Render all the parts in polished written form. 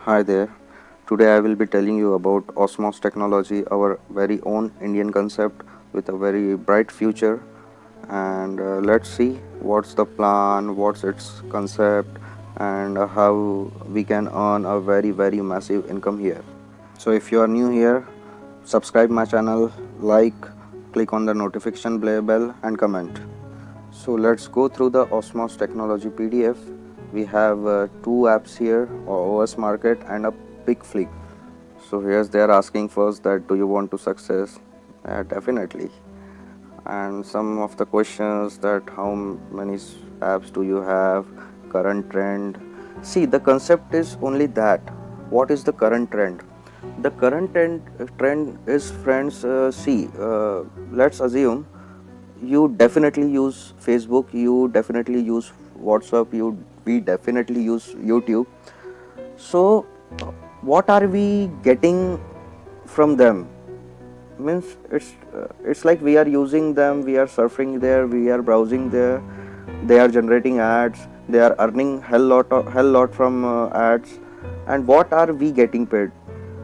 Hi there. Today I will be telling you about Osmos technology, our very own Indian concept with a very bright future. And let's see what's the plan, what's its concept, and how we can earn a very massive income here. So if you are new here, subscribe my channel, like, click on the notification bell, and comment. So let's go through the Osmos technology PDF. We have two apps here, OS Market and a PickFlick. So here's they're asking first that do you want to success? Definitely. And some of the questions that how many apps do you have, current trend. See, the concept is only that. What is the current trend? The current trend is, friends, let's assume you definitely use Facebook, you definitely use WhatsApp, we definitely use YouTube. So what are we getting from them? Means it's like we are using them, we are surfing there, we are browsing there, they are generating ads, they are earning hell lot from ads. And what are we getting paid?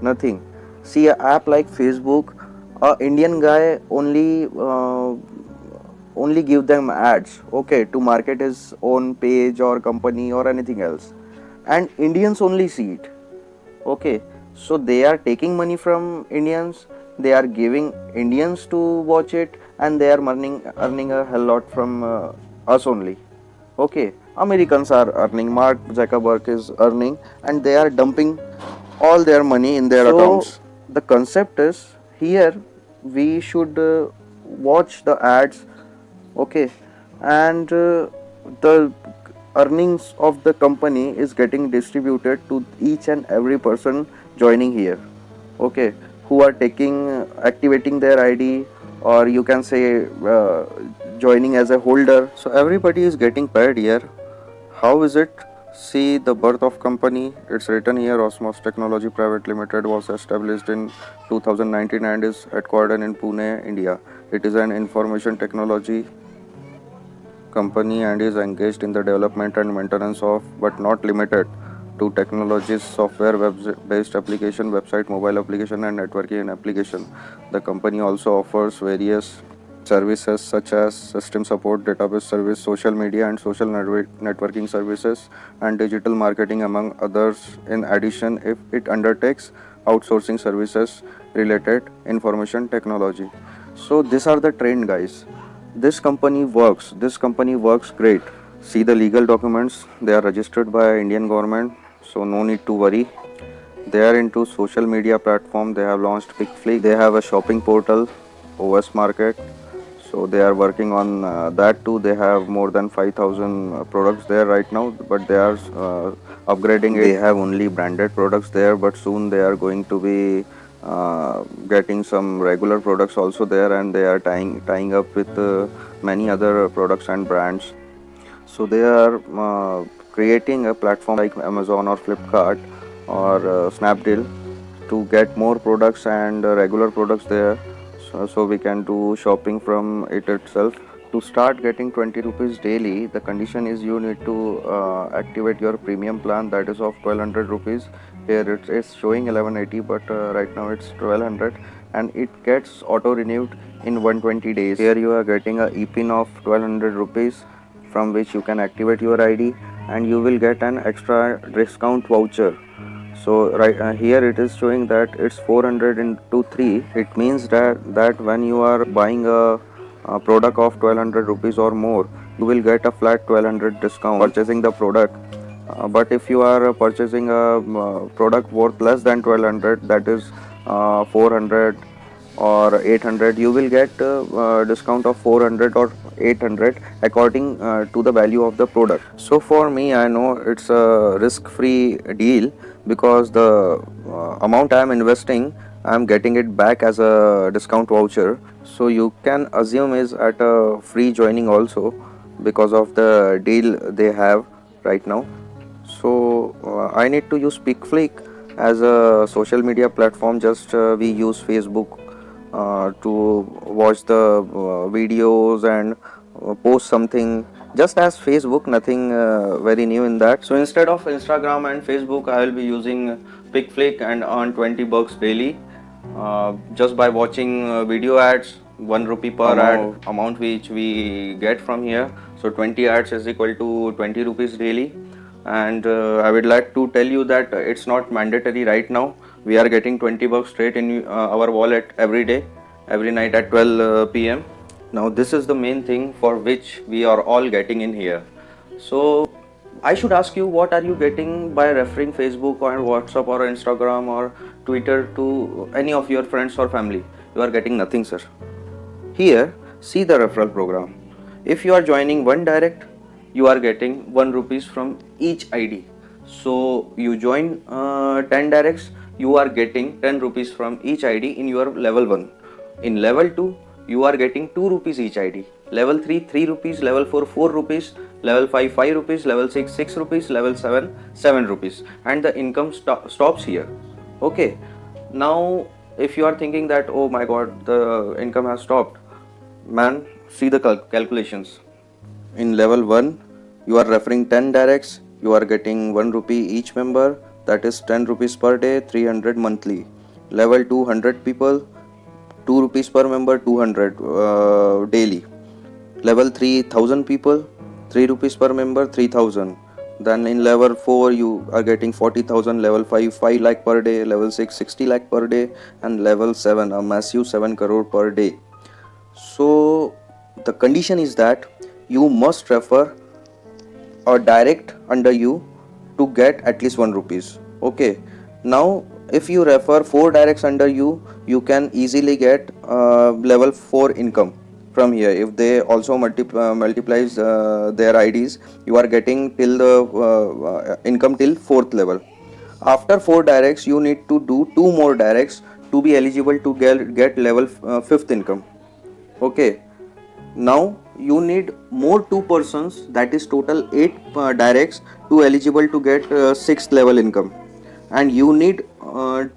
Nothing. See, a app like Facebook, a Indian guy only give them ads, okay, to market his own page or company or anything else, and Indians only see it. Okay, so they are taking money from Indians, they are giving Indians to watch it, and they are earning a hell lot from us only. Okay, Americans are earning, Mark Zuckerberg is earning, and they are dumping all their money in their accounts. The concept is here we should watch the ads, okay, and the earnings of the company is getting distributed to each and every person joining here, okay, who are activating their ID, or you can say joining as a holder. So everybody is getting paid here. How is it? See, the birth of company, it's written here, Osmos Technology Private Limited was established in 2019 and is headquartered in Pune, India. It is an information technology company and is engaged in the development and maintenance of, but not limited to, technologies, software, web-based application, website, mobile application, and networking application. The company also offers various services such as system support, database service, social media and social networking services, and digital marketing, among others. In addition, if it undertakes outsourcing services related information technology. So these are the trend, guys. This company works great. See the legal documents, they are registered by Indian government, so no need to worry. They are into social media platform, they have launched PickFlick, they have a shopping portal, OS Market, so they are working on that too. They have more than 5,000 products there right now, but they are upgrading it. They have only branded products there, but soon they are going to be getting some regular products also there, and they are tying up with many other products and brands. So they are creating a platform like Amazon or Flipkart or Snapdeal to get more products and regular products there, so we can do shopping from it itself. To start getting 20 rupees daily, the condition is you need to activate your premium plan, that is of 1200 rupees. Here it is showing 1180, but right now it's 1200, and it gets auto renewed in 120 days. Here you are getting a e-pin of 1200 rupees, from which you can activate your ID, and you will get an extra discount voucher. So right here it is showing that it's 400 into 3. It means that when you are buying a product of 1200 rupees or more, you will get a flat 1200 discount purchasing the product. But if you are purchasing a product worth less than 1200, that is 400 or 800, you will get discount of 400 or 800 according to the value of the product. So for me, I know it's a risk free deal, because the amount I am investing, I am getting it back as a discount voucher. So you can assume is at a free joining also, because of the deal they have right now. So I need to use PickFlick as a social media platform. Just we use Facebook to watch the videos and post something just as Facebook, nothing very new in that. So instead of Instagram and Facebook, I will be using PicFlick and earn $20 daily just by watching video ads. 1 rupee per ad amount which we get from here. So 20 ads is equal to 20 rupees daily. And I would like to tell you that it's not mandatory right now. We are getting $20 straight in our wallet every day, every night at 12 p.m. Now this is the main thing for which we are all getting in here. So I should ask you, what are you getting by referring Facebook or WhatsApp or Instagram or Twitter to any of your friends or family? You are getting nothing, sir. Here, see the referral program. If you are joining one direct, you are getting 1 rupees from each ID. So you join 10 directs, you are getting 10 rupees from each ID in your level 1. In level 2, you are getting 2 rupees each ID. Level 3, 3 rupees. Level 4, 4 rupees. Level 5, 5 rupees. Level 6, 6 rupees. Level 7, 7 rupees. And the income stops here. Okay. Now, if you are thinking that, oh my god, the income has stopped, man, see the calculations. In level 1, you are referring 10 directs, you are getting 1 rupee each member, that is 10 rupees per day, 300 monthly. Level 2, 100 people, 2 rupees per member, 200 daily. Level 3, 1000 people, 3 rupees per member, 3000. Then in level 4 you are getting 40,000, level 5, 5 lakh per day, level 6, 60 lakh per day, and level 7, a massive 7 crore per day. So the condition is that you must refer a direct under you to get at least 1 rupees. Okay. Now if you refer 4 directs under you, you can easily get level 4 income from here. If they also multiplies their IDs, you are getting till the income till 4th level. After 4 directs, you need to do 2 more directs to be eligible to get level 5th income. Okay. Now you need more 2 persons, that is total 8 directs to eligible to get 6th level income, and you need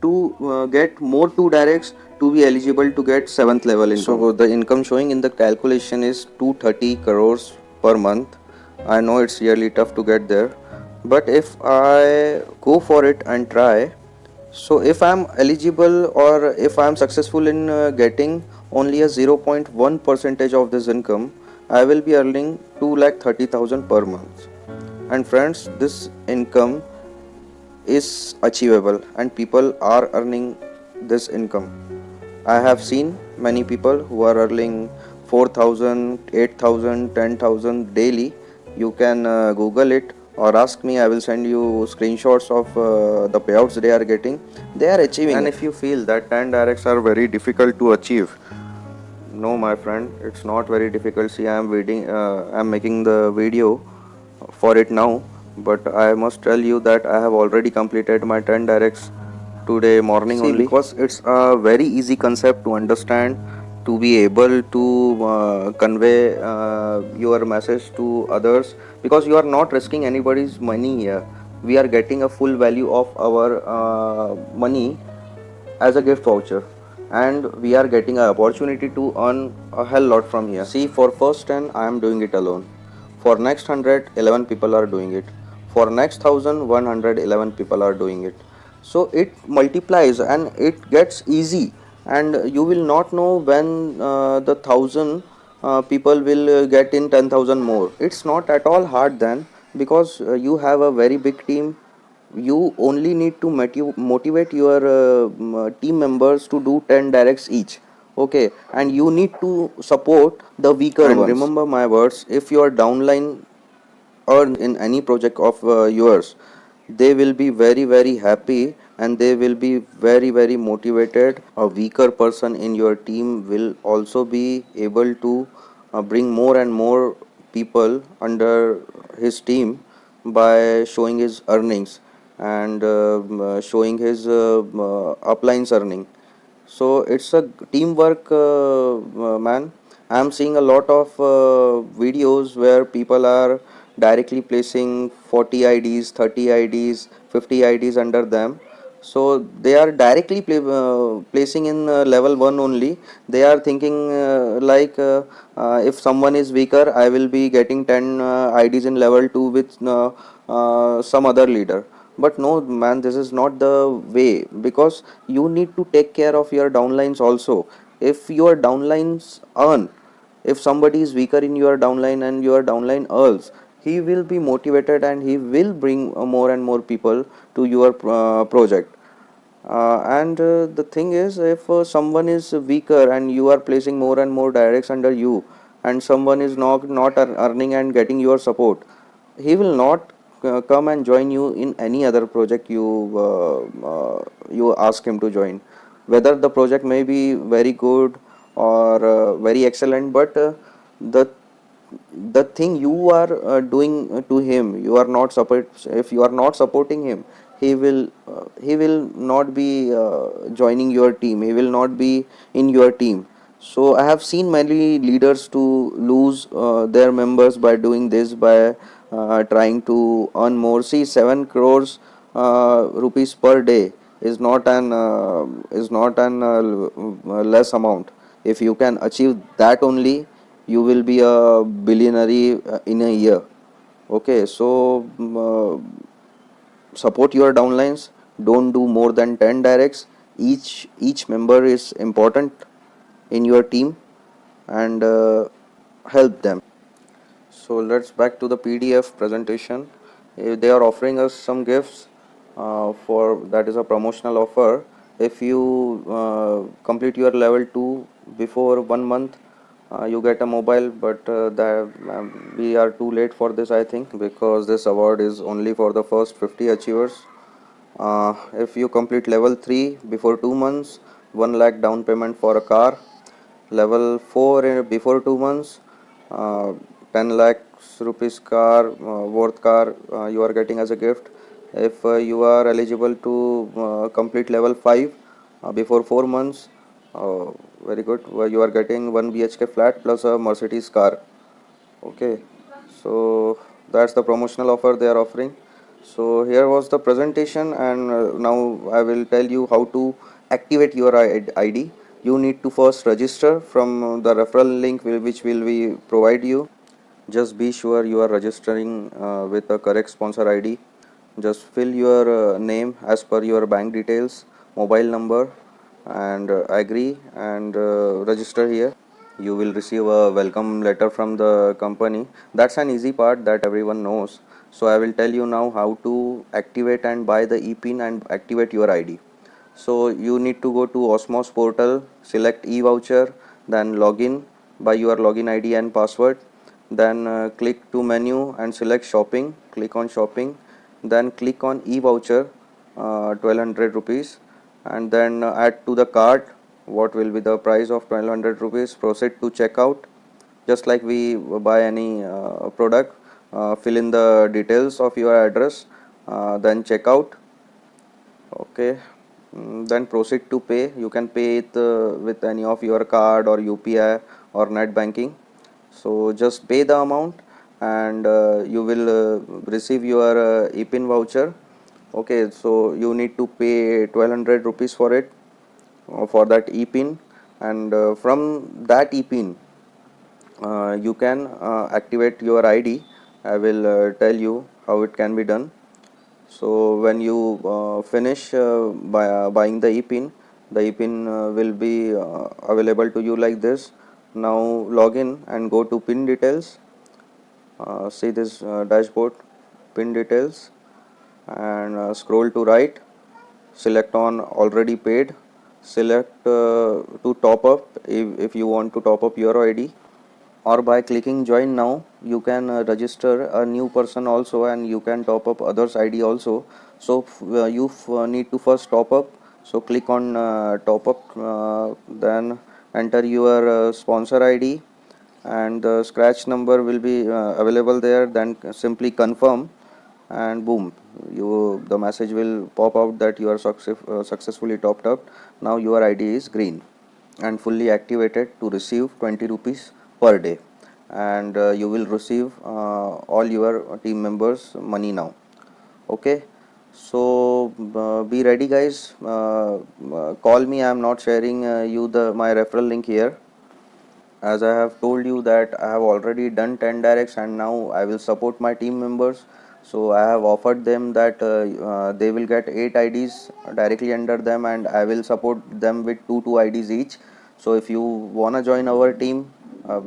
to get more 2 directs to be eligible to get 7th level income. So the income showing in the calculation is 230 crores per month. I know it's really tough to get there, but if I go for it and try, so if I'm eligible or if I'm successful in getting only a 0.1 percentage of this income, I will be earning 2,30,000 per month. And friends, this income is achievable and people are earning this income. I have seen many people who are earning 4,000, 8,000, 10,000 daily. You can Google it or ask me. I will send you screenshots of the payouts they are getting. They are achieving. And if you feel that 10 directs are very difficult to achieve, no, my friend, it's not very difficult. See, I'm making the video for it now, but I must tell you that I have already completed my 10 directs today morning. See, only because it's a very easy concept to understand, to be able to convey your message to others, because you are not risking anybody's money here. We are getting a full value of our money as a gift voucher, and we are getting an opportunity to earn a hell lot from here. See, for first 10 I am doing it alone. For next 100, 11 people are doing it. For next 1000, 111 people are doing it. So it multiplies and it gets easy, and you will not know when the 1000 people will get in 10,000 more. It's not at all hard then, because you have a very big team. You only need to motivate your team members to do 10 directs each. Okay, and you need to support the weaker ones. Remember my words, if your downline or in any project of yours, they will be very happy and they will be very motivated. A weaker person in your team will also be able to bring more and more people under his team by showing his earnings and showing his uplines earning. So it's a teamwork, man. I am seeing a lot of videos where people are directly placing 40 IDs, 30 IDs, 50 IDs under them. So they are directly placing in level 1 only. They are thinking if someone is weaker, I will be getting 10 IDs in level 2 with some other leader. But no man, this is not the way, because you need to take care of your downlines also. If your downlines earn, if somebody is weaker in your downline and your downline earns, he will be motivated and he will bring more and more people to your project. And the thing is, if someone is weaker and you are placing more and more directs under you, and someone is not earning and getting your support, he will not come and join you in any other project you ask him to join. Whether the project may be very good or very excellent, but the the thing you are doing to him, you are not support. If you are not supporting him, he will not be joining your team. He will not be in your team. So I have seen many leaders to lose their members by doing this, by trying to earn more. See, 7 crores rupees per day is not an less amount. If you can achieve that only, you will be a billionaire in a year. Okay, so support your downlines. Don't do more than 10 directs. Each member is important in your team, and help them. So let's back to the PDF presentation. They are offering us some gifts for that is a promotional offer. If you complete your level 2 before 1 month, you get a mobile, but we are too late for this, I think, because this award is only for the first 50 achievers. If you complete level 3 before 2 months, 1 lakh down payment for a car. Level 4 before 2 months, 10 lakhs rupees car worth car you are getting as a gift. If you are eligible to complete level 5 before 4 months, uh, very good, you are getting 1 BHK flat plus a Mercedes car. Okay, so that's the promotional offer they are offering. So here was the presentation, and now I will tell you how to activate your ID. You need to first register from the referral link which will be provide you. Just be sure you are registering with a correct sponsor ID. Just fill your name as per your bank details, mobile number, and agree and register here. You will receive a welcome letter from the company. That's an easy part that everyone knows. So I will tell you now how to activate and buy the ePIN and activate your ID. So you need to go to Osmos portal, select e-voucher, then login by your login ID and password. Then click to menu and select shopping. Click on shopping. Then click on e-voucher, 1200 rupees, and then add to the cart what will be the price of 1200 rupees. Proceed to checkout. Just like we buy any product, fill in the details of your address, then checkout. Okay. Then proceed to pay. You can pay it with any of your card or UPI or net banking. So just pay the amount, and you will receive your ePIN voucher. Okay, so you need to pay 1200 rupees for it, for that ePIN, and from that ePIN you can activate your ID. I will tell you how it can be done. So when you finish buying the ePIN, the ePIN will be available to you like this. Now log in and go to PIN details. See this dashboard, PIN details, and scroll to right. Select on already paid. Select to top up if you want to top up your ID, or by clicking join now you can register a new person also, and you can top up others ID also. So you need to first top up. So click on top up, then enter your sponsor ID, and the scratch number will be available there. Then simply confirm, and boom, you the message will pop out that you are successfully topped up. Now your ID is green and fully activated to receive 20 rupees per day, and you will receive all your team members money now. Okay, So be ready, guys. Call me. I'm not sharing you the my referral link here, as I have told you that I have already done 10 directs and now I will support my team members. So I have offered them that they will get 8 IDs directly under them, and I will support them with 2 IDs each. So if you wanna join our team,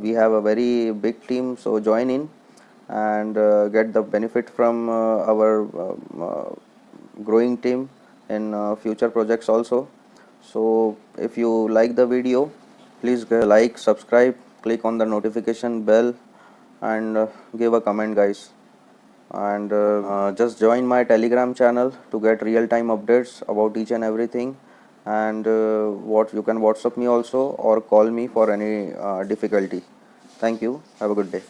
we have a very big team, so join in and get the benefit from our growing team in future projects also. So if you like the video, please like, subscribe, click on the notification bell, and give a comment, guys. And just join my Telegram channel to get real-time updates about each and everything. And what you can WhatsApp me also or call me for any difficulty. Thank you. Have a good day.